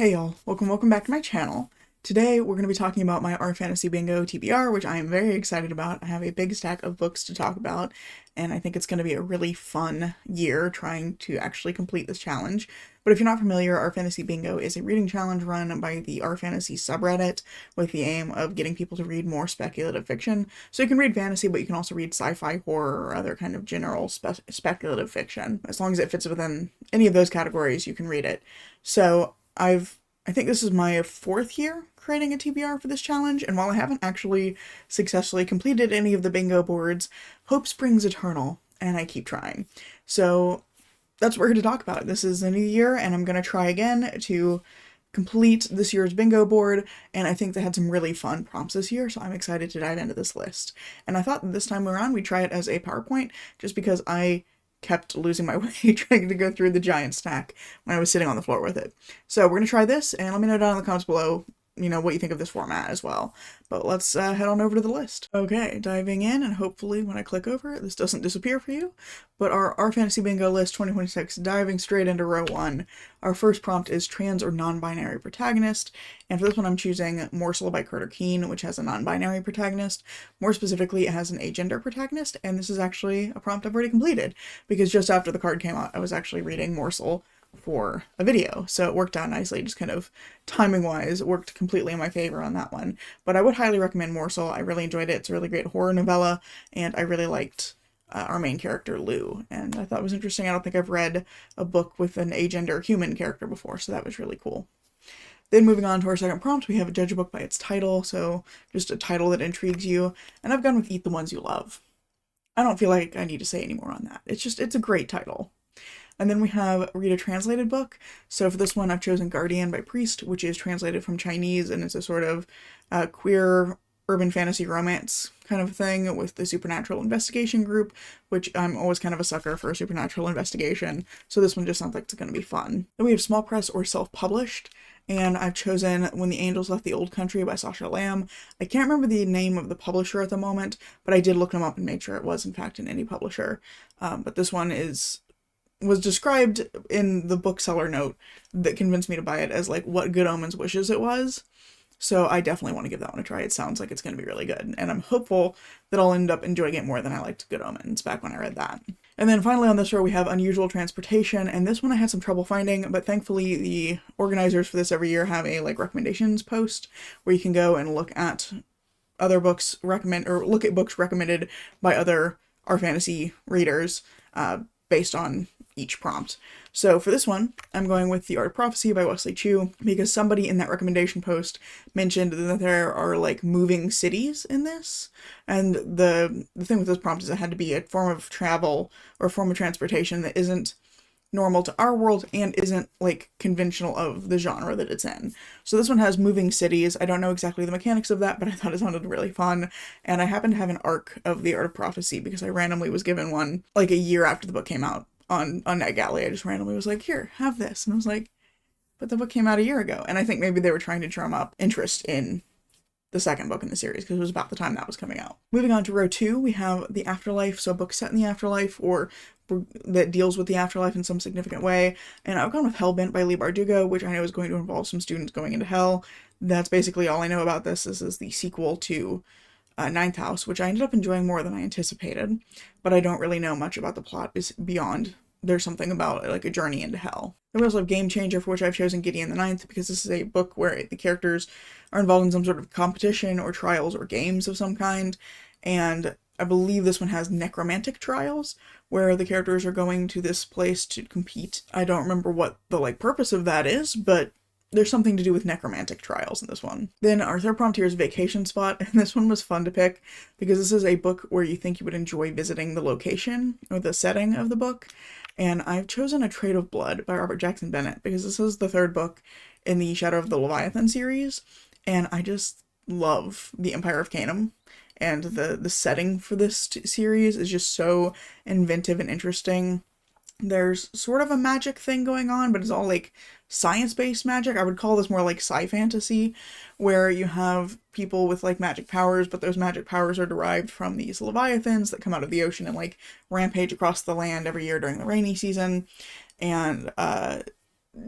Hey y'all, welcome back to my channel. Today we're going to be talking about my Art Fantasy Bingo TBR, which I am very excited about. I have a big stack of books to talk about, and I think it's going to be a really fun year trying to actually complete this challenge. But if you're not familiar, Art Fantasy Bingo is a reading challenge run by the Art Fantasy subreddit with the aim of getting people to read more speculative fiction. So you can read fantasy, but you can also read sci-fi, horror, or other kind of general speculative fiction. As long as it fits within any of those categories, you can read it. So I think this is my fourth year creating a TBR for this challenge, and while I haven't actually successfully completed any of the bingo boards, hope springs eternal, and I keep trying. So that's what we're here to talk about. This is a new year, and I'm going to try again to complete this year's bingo board, and I think they had some really fun prompts this year, so I'm excited to dive into this list. And I thought this time around we'd try it as a PowerPoint, just because I kept losing my way trying to go through the giant stack when I was sitting on the floor with it. So we're going to try this, and let me know down in the comments below, what you think of this format as well. But let's head on over to the list. Okay, diving in, and hopefully when I click over it, this doesn't disappear for you. But our Fantasy Bingo list 2026, diving straight into row 1. Our first prompt is trans or non-binary protagonist, and for this one I'm choosing Morsel by Carter Keene, which has a non-binary protagonist. More specifically, it has an agender protagonist, and this is actually a prompt I've already completed, because just after the card came out, I was actually reading Morsel for a video, so it worked out nicely, just kind of timing-wise, it worked completely in my favor on that one. But I would highly recommend Morsel. I really enjoyed it. It's a really great horror novella, and I really liked our main character, Lou, and I thought it was interesting. I don't think I've read a book with an agender human character before, so that was really cool. Then moving on to our second prompt, we have judge a book by its title, so just a title that intrigues you, and I've gone with Eat the Ones You Love. I don't feel like I need to say any more on that. It's a great title. And then we have read a translated book. So for this one, I've chosen Guardian by Priest, which is translated from Chinese, and it's a sort of queer urban fantasy romance kind of thing with the supernatural investigation group, which I'm always kind of a sucker for supernatural investigation. So this one just sounds like it's going to be fun. Then we have small press or self-published, and I've chosen When the Angels Left the Old Country by Sasha Lamb. I can't remember the name of the publisher at the moment, but I did look them up and make sure it was in fact an indie publisher. But this one was described in the bookseller note that convinced me to buy it as like what Good Omens wishes it was. So I definitely want to give that one a try. It sounds like it's going to be really good, and I'm hopeful that I'll end up enjoying it more than I liked Good Omens back when I read that. And then finally on this row we have Unusual Transportation, and this one I had some trouble finding, but thankfully the organizers for this every year have a recommendations post where you can go and look at other books look at books recommended by other Our Fantasy readers based on each prompt. So for this one, I'm going with The Art of Prophecy by Wesley Chu, because somebody in that recommendation post mentioned that there are moving cities in this, and the thing with this prompt is it had to be a form of travel or a form of transportation that isn't normal to our world and isn't conventional of the genre that it's in. So this one has moving cities. I don't know exactly the mechanics of that, but I thought it sounded really fun. And I happen to have an arc of The Art of Prophecy because I randomly was given one a year after the book came out on NetGalley. I just randomly was like, here, have this. And I was like, but the book came out a year ago. And I think maybe they were trying to drum up interest in the second book in the series because it was about the time that was coming out. Moving on to row 2, we have The Afterlife, so a book set in the afterlife or that deals with the afterlife in some significant way. And I've gone with Hellbent by Leigh Bardugo, which I know is going to involve some students going into hell. That's basically all I know about this. This is the sequel to Ninth House, which I ended up enjoying more than I anticipated, but I don't really know much about the plot beyond there's something about a journey into hell. Then we also have Game Changer, for which I've chosen Gideon the Ninth, because this is a book where the characters are involved in some sort of competition or trials or games of some kind, and I believe this one has necromantic trials, where the characters are going to this place to compete. I don't remember what the purpose of that is, but there's something to do with necromantic trials in this one. Then our third prompt here is Vacation Spot, and this one was fun to pick because this is a book where you think you would enjoy visiting the location or the setting of the book. And I've chosen A Trade of Blood by Robert Jackson Bennett because this is the third book in the Shadow of the Leviathan series, and I just love the Empire of Canaan. And the setting for this series is just so inventive and interesting. There's sort of a magic thing going on, but it's all science-based magic. I would call this more sci-fantasy, where you have people with magic powers, but those magic powers are derived from these leviathans that come out of the ocean and rampage across the land every year during the rainy season. And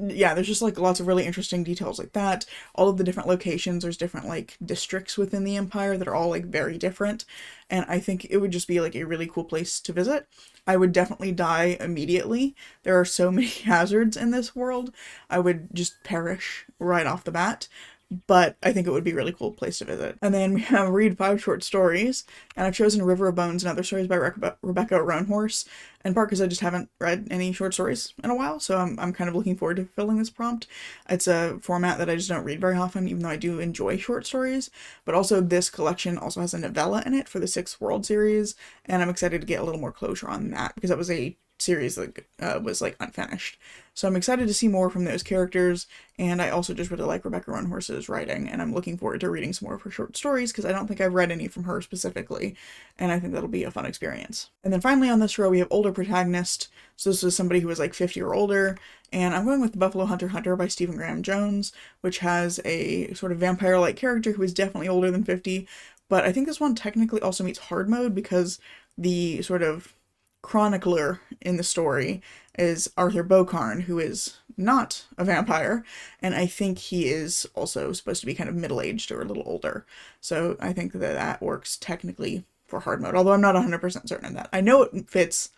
yeah, there's just like lots of really interesting details like that. All of the different locations, there's different like districts within the empire that are all like very different. And I think it would just be like a really cool place to visit. I would definitely die immediately. There are so many hazards in this world. I would just perish right off the bat. But I think it would be a really cool place to visit. And then we have read 5 short stories, and I've chosen River of Bones and Other Stories by Rebecca Roanhorse, in part because I just haven't read any short stories in a while, so I'm kind of looking forward to filling this prompt. It's a format that I just don't read very often, even though I do enjoy short stories, but also this collection also has a novella in it for the Sixth World series, and I'm excited to get a little more closure on that, because that was a series that was like unfinished. So I'm excited to see more from those characters, and I also just really like Rebecca Roanhorse's writing, and I'm looking forward to reading some more of her short stories because I don't think I've read any from her specifically, and I think that'll be a fun experience. And then finally on this row we have older protagonist. So this was somebody who was like 50 or older, and I'm going with The Buffalo Hunter by Stephen Graham Jones, which has a sort of vampire-like character who is definitely older than 50, but I think this one technically also meets hard mode because the sort of chronicler in the story is Arthur Bocarn, who is not a vampire, and I think he is also supposed to be kind of middle-aged or a little older. So I think that that works technically for hard mode, although I'm not 100% certain of that. I know it fits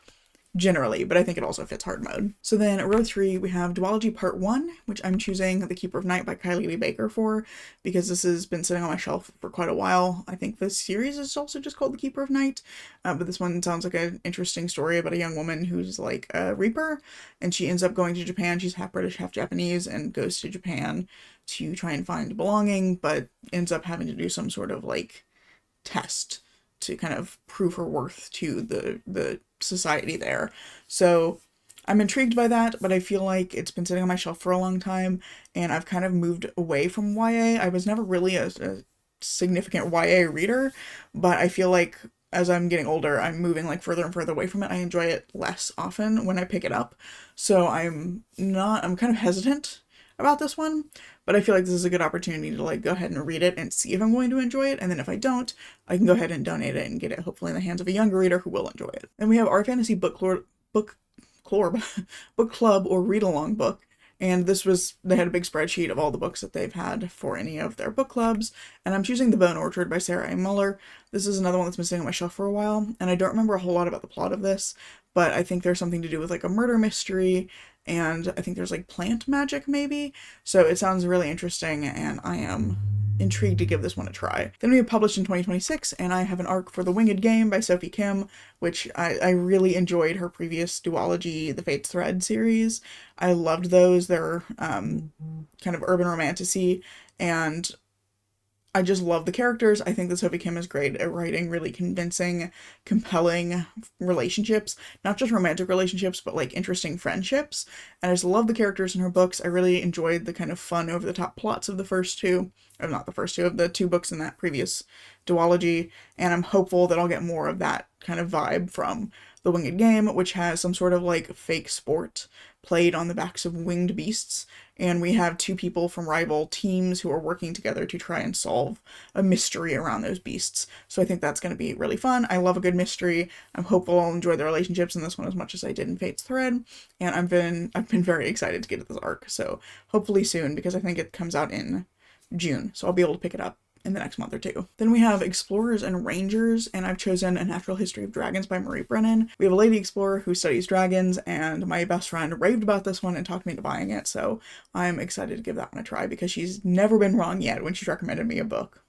generally, but I think it also fits hard mode. So then at row 3, we have Duology Part 1, which I'm choosing The Keeper of Night by Kylie Lee Baker for, because this has been sitting on my shelf for quite a while. I think this series is also just called The Keeper of Night, but this one sounds like an interesting story about a young woman who's like a reaper, and she ends up going to Japan. She's half British, half Japanese, and goes to Japan to try and find belonging, but ends up having to do some sort of like test to kind of prove her worth to the society there. So I'm intrigued by that, but I feel like it's been sitting on my shelf for a long time, and I've kind of moved away from YA. I was never really a significant YA reader, but I feel like as I'm getting older, I'm moving like further and further away from it. I enjoy it less often when I pick it up. So I'm kind of hesitant about this one, but I feel like this is a good opportunity to like go ahead and read it and see if I'm going to enjoy it, and then if I don't, I can go ahead and donate it and get it hopefully in the hands of a younger reader who will enjoy it. Then we have our fantasy book club or read along book, and they had a big spreadsheet of all the books that they've had for any of their book clubs, and I'm choosing The Bone Orchard by Sarah A. Muller. This is another one that's been sitting on my shelf for a while, and I don't remember a whole lot about the plot of this, but I think there's something to do with like a murder mystery, and I think there's like plant magic maybe, so it sounds really interesting, and I am intrigued to give this one a try. Then we have published in 2026, and I have an arc for The Winged Game by Sophie Kim, which I really enjoyed her previous duology, The Fates Thread series. I loved those. They're kind of urban romantasy, and I just love the characters. I think that Sophie Kim is great at writing really convincing, compelling relationships, not just romantic relationships, but like interesting friendships. And I just love the characters in her books. I really enjoyed the kind of fun, over the top plots of the first two, or not the first two, of the 2 books in that previous duology. And I'm hopeful that I'll get more of that kind of vibe from The Winged Game, which has some sort of like fake sport played on the backs of winged beasts, and we have 2 people from rival teams who are working together to try and solve a mystery around those beasts. So I think that's going to be really fun. I love a good mystery. I'm hopeful I'll enjoy the relationships in this one as much as I did in Fate's Thread, and I've been very excited to get at this arc, so hopefully soon, because I think it comes out in June, so I'll be able to pick it up in the next month or 2. Then we have Explorers and Rangers, and I've chosen A Natural History of Dragons by Marie Brennan. We have a lady explorer who studies dragons, and my best friend raved about this one and talked me into buying it, so I'm excited to give that one a try because she's never been wrong yet when she's recommended me a book.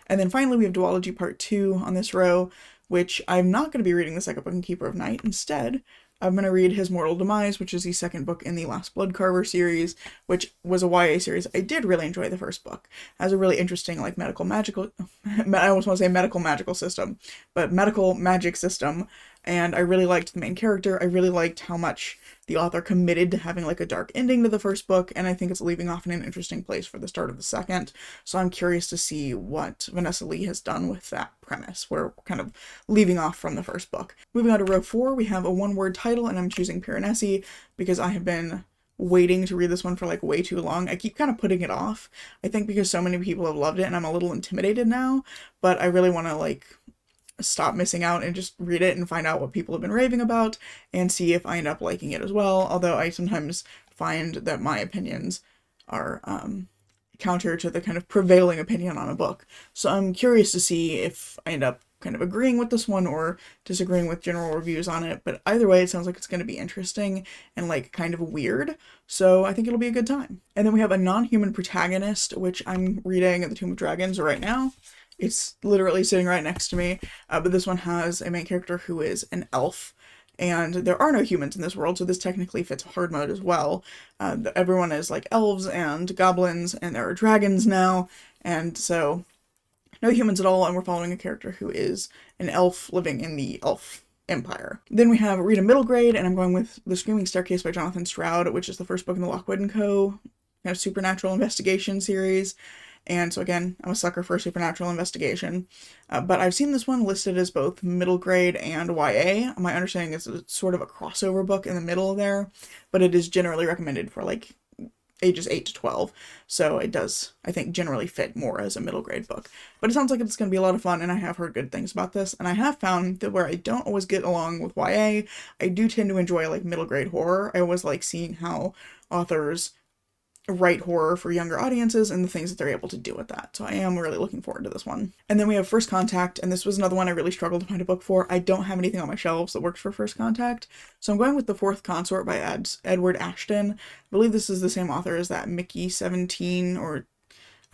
And then finally we have Duology Part 2 on this row, which I'm not going to be reading the second book in Keeper of Night. Instead, I'm going to read His Mortal Demise, which is the second book in the Last Bloodcarver series, which was a YA series. I did really enjoy the first book. It has a really interesting, like, medical magical system, but medical magic system, and I really liked the main character. I really liked how much the author committed to having, like, a dark ending to the first book, and I think it's leaving off in an interesting place for the start of the second, so I'm curious to see what Vanessa Lee has done with that premise. We're kind of leaving off from the first book. Moving on to row 4, we have a one-word title, and I'm choosing Piranesi because I have been waiting to read this one for like way too long. I keep kind of putting it off, I think because so many people have loved it and I'm a little intimidated now, but I really want to like stop missing out and just read it and find out what people have been raving about and see if I end up liking it as well, although I sometimes find that my opinions are counter to the kind of prevailing opinion on a book. So I'm curious to see if I end up kind of agreeing with this one or disagreeing with general reviews on it. But either way, it sounds like it's going to be interesting and like kind of weird. So I think it'll be a good time. And then we have a non-human protagonist, which I'm reading The Tomb of Dragons right now. It's literally sitting right next to me. But this one has a main character who is an elf. And there are no humans in this world, so this technically fits hard mode as well. Everyone is like elves and goblins, and there are dragons now, and so no humans at all, and we're following a character who is an elf living in the elf empire. Then we have Read a Middle Grade, and I'm going with The Screaming Staircase by Jonathan Stroud, which is the first book in the Lockwood & Co. kind of supernatural investigation series. And so again, I'm a sucker for supernatural investigation. But I've seen this one listed as both middle grade and YA. My understanding is it's sort of a crossover book in the middle there, but it is generally recommended for like ages 8 to 12. So it does, I think, generally fit more as a middle grade book. But it sounds like it's going to be a lot of fun, and I have heard good things about this. And I have found that where I don't always get along with YA, I do tend to enjoy like middle grade horror. I always like seeing how authors write horror for younger audiences and the things that they're able to do with that. So I am really looking forward to this one. And then we have First Contact, and this was another one I really struggled to find a book for. I don't have anything on my shelves that works for First Contact, so I'm going with The Fourth Consort by Edward Ashton. I believe this is the same author as that Mickey 17, or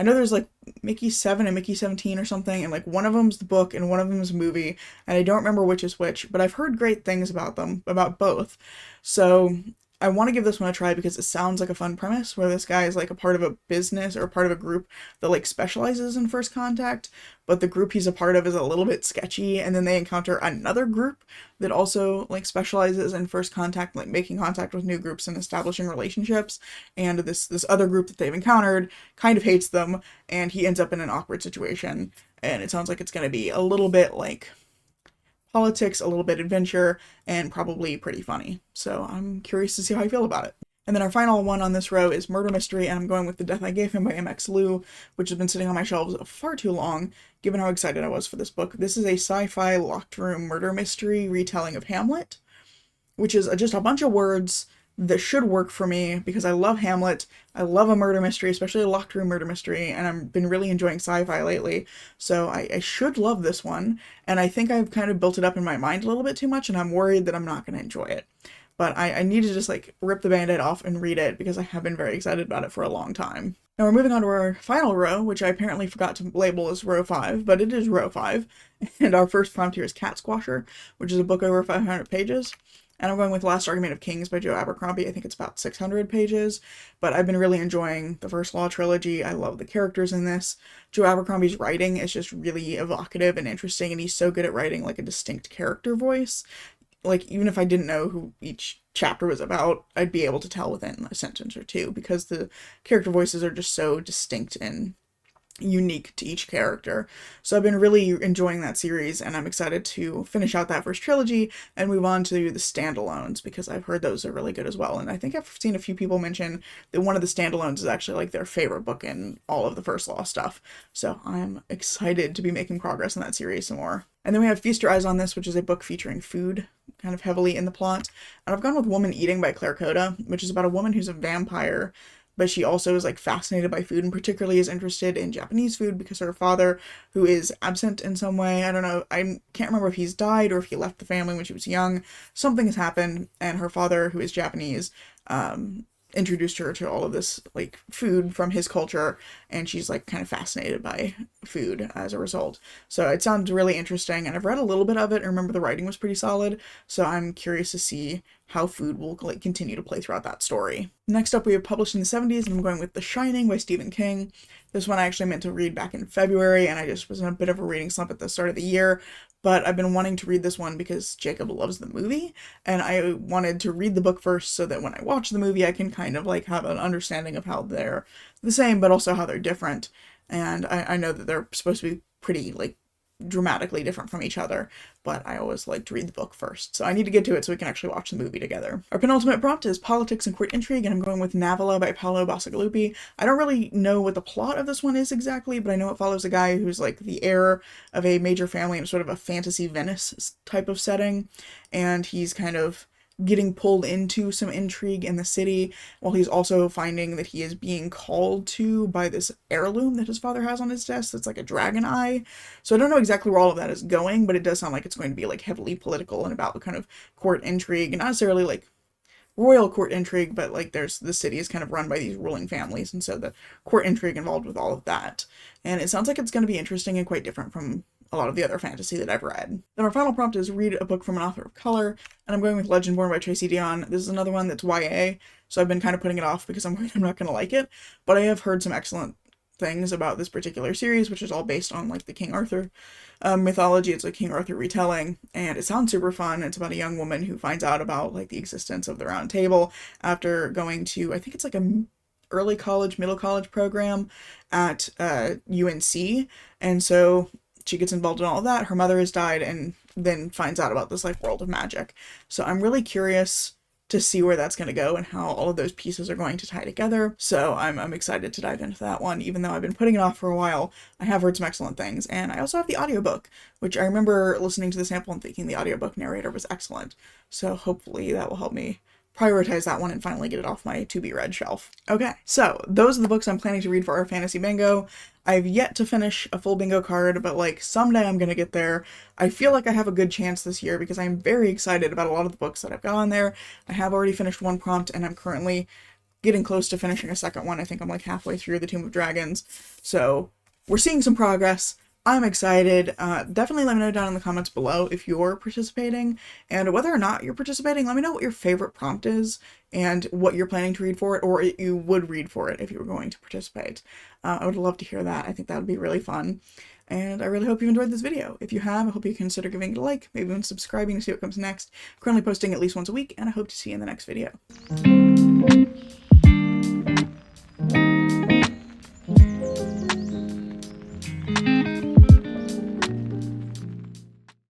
I know there's like Mickey 7 and Mickey 17 or something, and like one of them's the book and one of them is a movie, and I don't remember which is which, but I've heard great things about them, about both. So I want to give this one a try because it sounds like a fun premise where this guy is like a part of a business or part of a group that like specializes in first contact, but the group he's a part of is a little bit sketchy, and then they encounter another group that also like specializes in first contact, like making contact with new groups and establishing relationships, and this other group that they've encountered kind of hates them, and he ends up in an awkward situation, and it sounds like it's going to be a little bit like politics, a little bit adventure, and probably pretty funny. So I'm curious to see how I feel about it. And then our final one on this row is Murder Mystery, and I'm going with The Death I Gave Him by MX Liu, which has been sitting on my shelves far too long, given how excited I was for this book. This is a sci-fi locked room murder mystery retelling of Hamlet, which is just a bunch of words that should work for me because I love Hamlet. I love a murder mystery, especially a locked room murder mystery, and I've been really enjoying sci-fi lately, so I should love this one, and I think I've kind of built it up in my mind a little bit too much, and I'm worried that I'm not going to enjoy it. But I need to just like rip the band-aid off and read it because I have been very excited about it for a long time. Now we're moving on to our final row, which I apparently forgot to label as row 5, but it is row 5, and our first prompt here is Cat Squasher, which is a book over 500 pages. And I'm going with Last Argument of Kings by Joe Abercrombie. I think it's about 600 pages, but I've been really enjoying the First Law trilogy. I love the characters in this. Joe Abercrombie's writing is just really evocative and interesting, and he's so good at writing like a distinct character voice. Like, even if I didn't know who each chapter was about, I'd be able to tell within a sentence or two because the character voices are just so distinct and unique to each character. So I've been really enjoying that series, and I'm excited to finish out that first trilogy and move on to the standalones because I've heard those are really good as well. And I think I've seen a few people mention that one of the standalones is actually like their favorite book in all of the First Law stuff. So I'm excited to be making progress in that series some more. And then we have Feast Your Eyes on This, which is a book featuring food kind of heavily in the plot. And I've gone with Woman Eating by Claire Coda, which is about a woman who's a vampire, but she also is like fascinated by food and particularly is interested in Japanese food because her father, who is absent in some way, I don't know, I can't remember if he's died or if he left the family when she was young, something has happened, and her father, who is Japanese, introduced her to all of this like food from his culture, and she's like kind of fascinated by food as a result. So it sounds really interesting, and I've read a little bit of it and remember the writing was pretty solid, so I'm curious to see how food will like continue to play throughout that story. Next up, we have published in the 70s, and I'm going with The Shining by Stephen King. This one I actually meant to read back in February, and I just was in a bit of a reading slump at the start of the year, but I've been wanting to read this one because Jacob loves the movie, and I wanted to read the book first so that when I watch the movie I can kind of like have an understanding of how they're the same but also how they're different, and I know that they're supposed to be pretty like dramatically different from each other, but I always like to read the book first, so I need to get to it so we can actually watch the movie together. Our penultimate prompt is Politics and Court Intrigue, and I'm going with Navila by Paolo Bacigalupi. I don't really know what the plot of this one is exactly, but I know it follows a guy who's like the heir of a major family in sort of a fantasy Venice type of setting, and he's kind of getting pulled into some intrigue in the city, while he's also finding that he is being called to by this heirloom that his father has on his desk that's like a dragon eye. So I don't know exactly where all of that is going, but it does sound like it's going to be like heavily political and about kind of court intrigue, and not necessarily like royal court intrigue, but like there's the city is kind of run by these ruling families, and so the court intrigue involved with all of that. And it sounds like it's going to be interesting and quite different from a lot of the other fantasy that I've read. Then our final prompt is read a book from an author of color, and I'm going with Legendborn by Tracy Dion. This is another one that's YA, so I've been kind of putting it off because I'm worried I'm not going to like it, but I have heard some excellent things about this particular series, which is all based on like the King Arthur mythology. It's a King Arthur retelling, and it sounds super fun. It's about a young woman who finds out about like the existence of the Round Table after going to, I think it's like a early college, middle college program at UNC, and so she gets involved in all of that. Her mother has died, and then finds out about this like world of magic. So I'm really curious to see where that's going to go and how all of those pieces are going to tie together. So I'm excited to dive into that one, even though I've been putting it off for a while. I have heard some excellent things, and I also have the audiobook, which I remember listening to the sample and thinking the audiobook narrator was excellent. So hopefully that will help me prioritize that one and finally get it off my to be read shelf. Okay, so those are the books I'm planning to read for our fantasy bingo. I've yet to finish a full bingo card, but like someday I'm gonna get there. I feel like I have a good chance this year because I'm very excited about a lot of the books that I've got on there. I have already finished one prompt, and I'm currently getting close to finishing a second one. I think I'm like halfway through the Tomb of Dragons. So we're seeing some progress. I'm excited. Definitely let me know down in the comments below if you're participating, and whether or not you're participating, let me know what your favorite prompt is and what you're planning to read for it, or you would read for it if you were going to participate. I would love to hear that. I think that would be really fun. And I really hope you enjoyed this video. If you have, I hope you consider giving it a like, maybe even subscribing to see what comes next. I'm currently posting at least once a week, and I hope to see you in the next video.